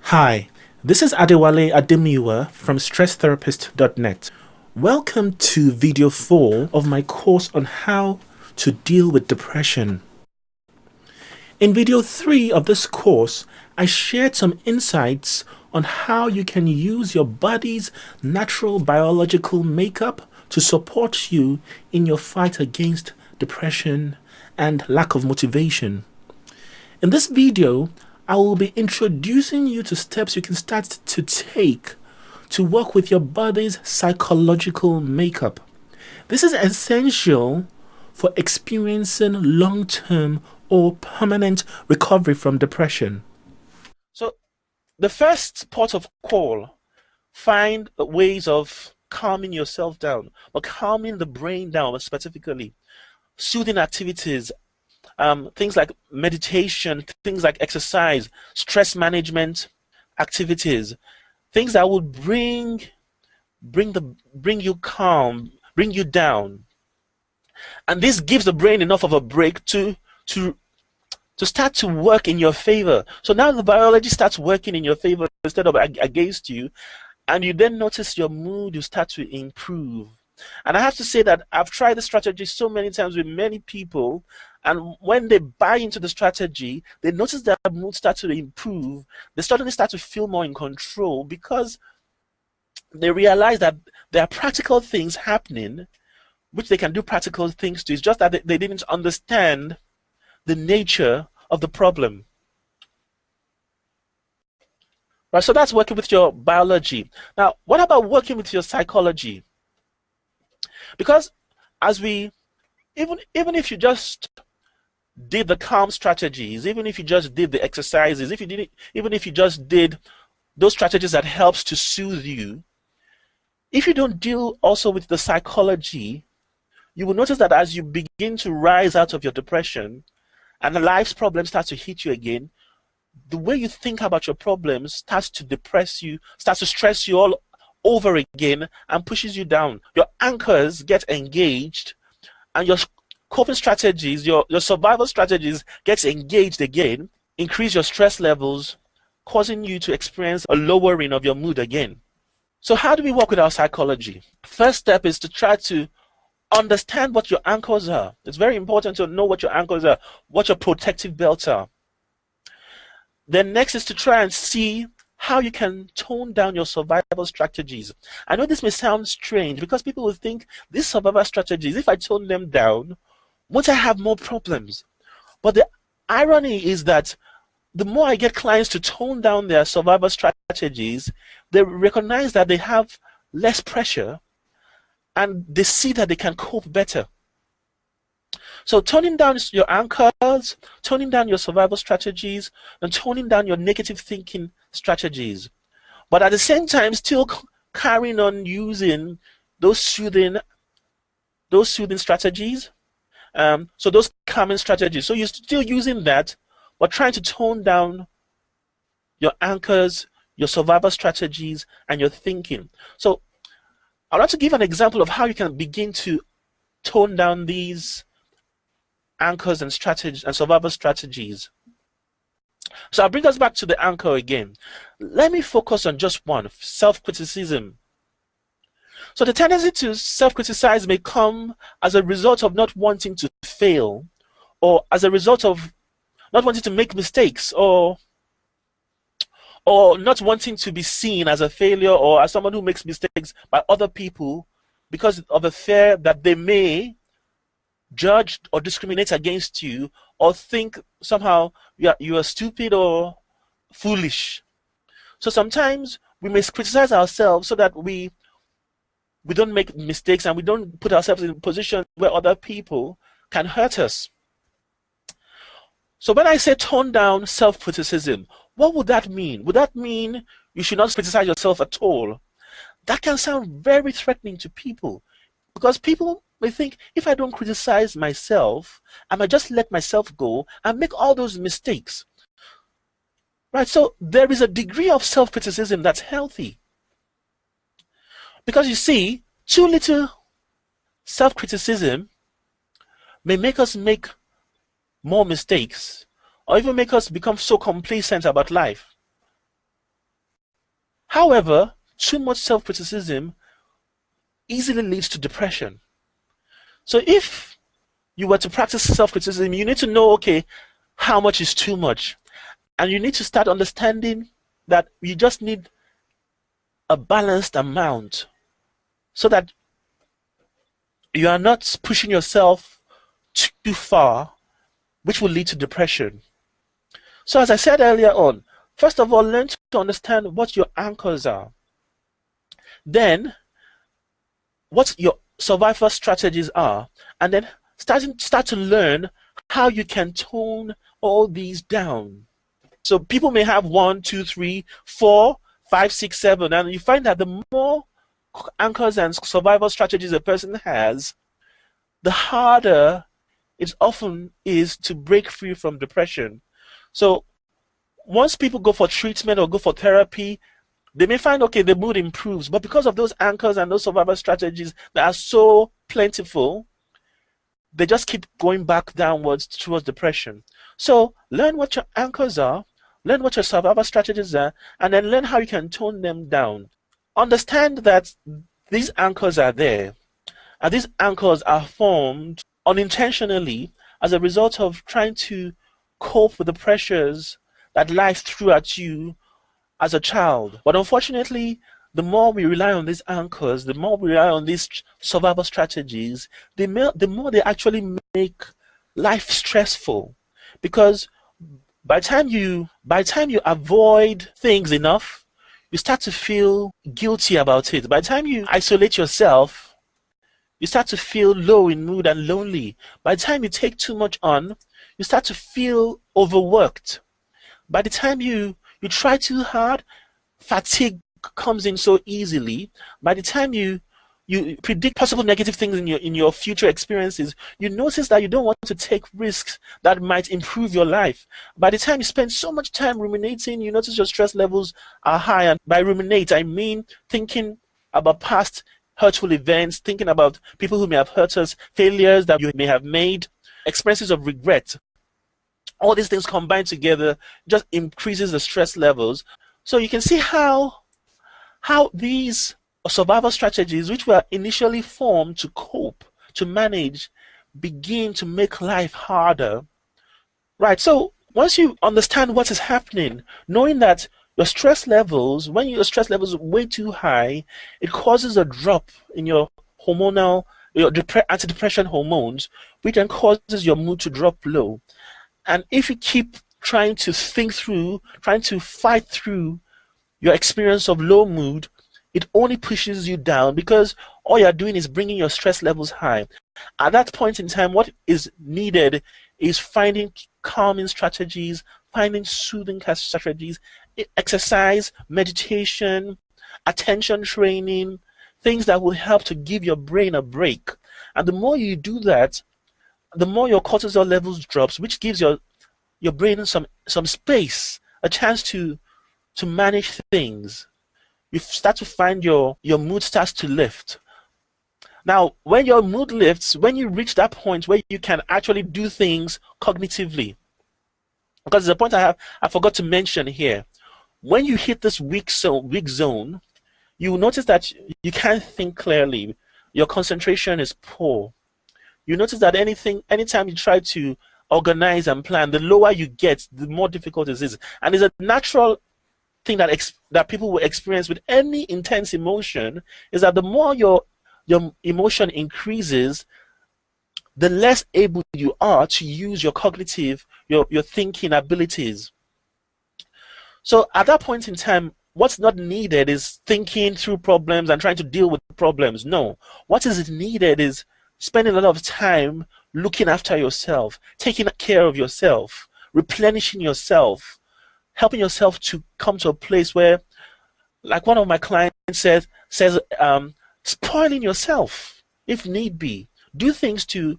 Hi, this is Adewale Ademiwa from Stresstherapist.net. Welcome to video 4 of my course on how to deal with depression. In video 3 of this course, I shared some insights on how you can use your body's natural biological makeup to support you in your fight against depression and lack of motivation. In this video, I will be introducing you to steps you can start to take to work with your body's psychological makeup. This is essential for experiencing long-term or permanent recovery from depression. So, the first port of call, find ways of calming yourself down, or calming the brain down specifically. Soothing activities, things like meditation, things like exercise, stress management activities, things that will bring you calm, bring you down, and this gives the brain enough of a break to start to work in your favor. So now the biology starts working in your favor instead of against you, and you then notice your mood will start to improve. And I have to say that I've tried the strategy so many times with many people, and when they buy into the strategy, they notice their mood starts to improve. They suddenly start to feel more in control because they realize that there are practical things happening which they can do practical things to. It's just that they didn't understand the nature of the problem. Right, so that's working with your biology. Now, what about working with your psychology? Because even if you just did the calm strategies, even if you just did the exercises, even if you just did those strategies that helps to soothe you, if you don't deal also with the psychology, you will notice that as you begin to rise out of your depression and the life's problems start to hit you again, the way you think about your problems starts to depress you, starts to stress you all over again and pushes you down. Your anchors get engaged and your coping strategies, your survival strategies gets engaged again, increase your stress levels, causing you to experience a lowering of your mood again. So how do we work with our psychology? First step is to try to understand what your anchors are. It's very important to know what your anchors are, what your protective belts are. Then next is to try and see how you can tone down your survival strategies. I know this may sound strange because people will think these survival strategies, if I tone them down, won't I have more problems? But the irony is that the more I get clients to tone down their survival strategies, they recognize that they have less pressure and they see that they can cope better. So toning down your anchors, toning down your survival strategies, and toning down your negative thinking strategies. But at the same time, still carrying on using those soothing strategies. So those calming strategies. So you're still using that, but trying to tone down your anchors, your survival strategies, and your thinking. So I'd like to give an example of how you can begin to tone down these anchors and strategies and survival strategies. So I'll bring us back to the anchor again. Let me focus on just one, self-criticism. So the tendency to self-criticize may come as a result of not wanting to fail, or as a result of not wanting to make mistakes, or not wanting to be seen as a failure or as someone who makes mistakes by other people because of a fear that they may judge or discriminate against you or think somehow you are stupid or foolish. So sometimes we may criticize ourselves so that we don't make mistakes and we don't put ourselves in a position where other people can hurt us. So when I say tone down self-criticism, what would that mean? Would that mean you should not criticize yourself at all? That can sound very threatening to people because people may think if I don't criticize myself, I might just let myself go and make all those mistakes. Right? So there is a degree of self-criticism that's healthy. Because you see, too little self-criticism may make us make more mistakes or even make us become so complacent about life. However, too much self-criticism easily leads to depression. So if you were to practice self-criticism, you need to know, okay, how much is too much? And you need to start understanding that you just need a balanced amount so that you are not pushing yourself too far, which will lead to depression. So as I said earlier on, first of all, learn to understand what your anchors are. Then, what your survival strategies are. And then start to learn how you can tone all these down. So people may have 1, 2, 3, 4, 5, 6, 7, and you find that the more anchors and survival strategies a person has, the harder it often is to break free from depression. So once people go for treatment or go for therapy, they may find, okay, the mood improves, but because of those anchors and those survival strategies that are so plentiful, they just keep going back downwards towards depression. So learn what your anchors are, learn what your survival strategies are, and then learn how you can tone them down. Understand that these anchors are there, and these anchors are formed unintentionally as a result of trying to cope with the pressures that life threw at you as a child. But unfortunately, the more we rely on these anchors, the more we rely on these survival strategies, the more they actually make life stressful. Because by the time you avoid things enough, you start to feel guilty about it. By the time you isolate yourself, you start to feel low in mood and lonely. By the time you take too much on, you start to feel overworked. By the time you try too hard, fatigue comes in so easily. By the time you predict possible negative things in your future experiences, you notice that you don't want to take risks that might improve your life. By the time you spend so much time ruminating, you notice your stress levels are high. And by ruminate, I mean thinking about past hurtful events, thinking about people who may have hurt us, failures that you may have made, experiences of regret. All these things combined together just increases the stress levels. So you can see how these survival strategies, which were initially formed to cope, to manage, begin to make life harder. Right, so once you understand what is happening, knowing that your stress levels, when your stress levels are way too high, it causes a drop in your hormonal, your antidepressant hormones, which then causes your mood to drop low. And if you keep trying to think through, trying to fight through your experience of low mood, it only pushes you down because all you're doing is bringing your stress levels high. At that point in time, what is needed is finding calming strategies, finding soothing strategies, exercise, meditation, attention training, things that will help to give your brain a break. And the more you do that, the more your cortisol levels drops, which gives your brain some space, a chance to manage things. You start to find your mood starts to lift. Now, when your mood lifts, when you reach that point where you can actually do things cognitively, because there's a point I forgot to mention here. When you hit this weak zone, you will notice that you can't think clearly. Your concentration is poor. You notice that anytime you try to organize and plan, the lower you get, the more difficult it is. And it's a natural thing that people will experience with any intense emotion, is that the more your emotion increases, the less able you are to use your cognitive, your thinking abilities. So at that point in time, what's not needed is thinking through problems and trying to deal with problems. No, what is needed is spending a lot of time looking after yourself, taking care of yourself, replenishing yourself, helping yourself to come to a place where, like one of my clients says, spoiling yourself if need be. Do things to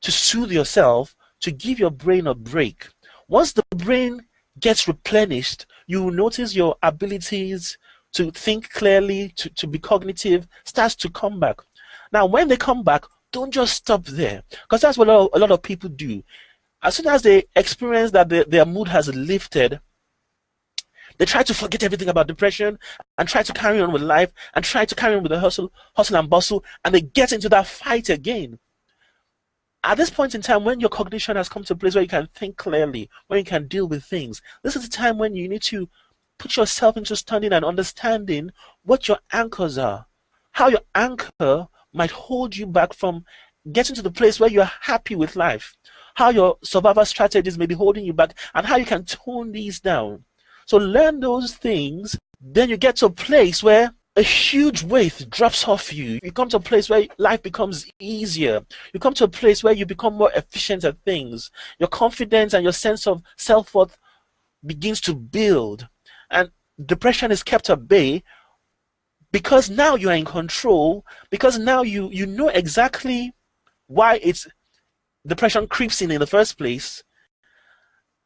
soothe yourself, to give your brain a break. Once the brain gets replenished, you will notice your abilities to think clearly, to be cognitive, starts to come back. Now, when they come back, don't just stop there, because that's what a lot of people do. As soon as they experience that their mood has lifted, They try to forget everything about depression and try to carry on with life and try to carry on with the hustle and bustle, and they get into that fight again. At this point in time, when your cognition has come to a place where you can think clearly, when you can deal with things, this is the time when you need to put yourself into studying and understanding what your anchors are, how your anchor might hold you back from getting to the place where you're happy with life, how your survival strategies may be holding you back, and how you can tone these down. So learn those things, then you get to a place where a huge weight drops off you. You come to a place where life becomes easier. You come to a place where you become more efficient at things. Your confidence and your sense of self-worth begins to build. And depression is kept at bay because now you are in control, because now you know exactly why depression creeps in the first place,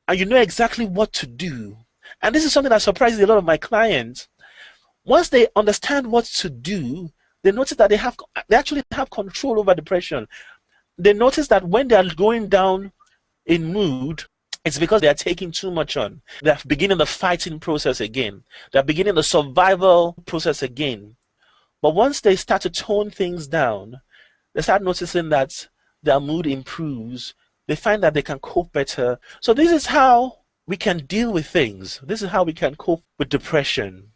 and you know exactly what to do. And this is something that surprises a lot of my clients. Once they understand what to do, they notice that they actually have control over depression. They notice that when they are going down in mood, it's because they are taking too much on. They're beginning the fighting process again. They're beginning the survival process again. But once they start to tone things down, they start noticing that their mood improves. They find that they can cope better. So this is how we can deal with things. This is how we can cope with depression.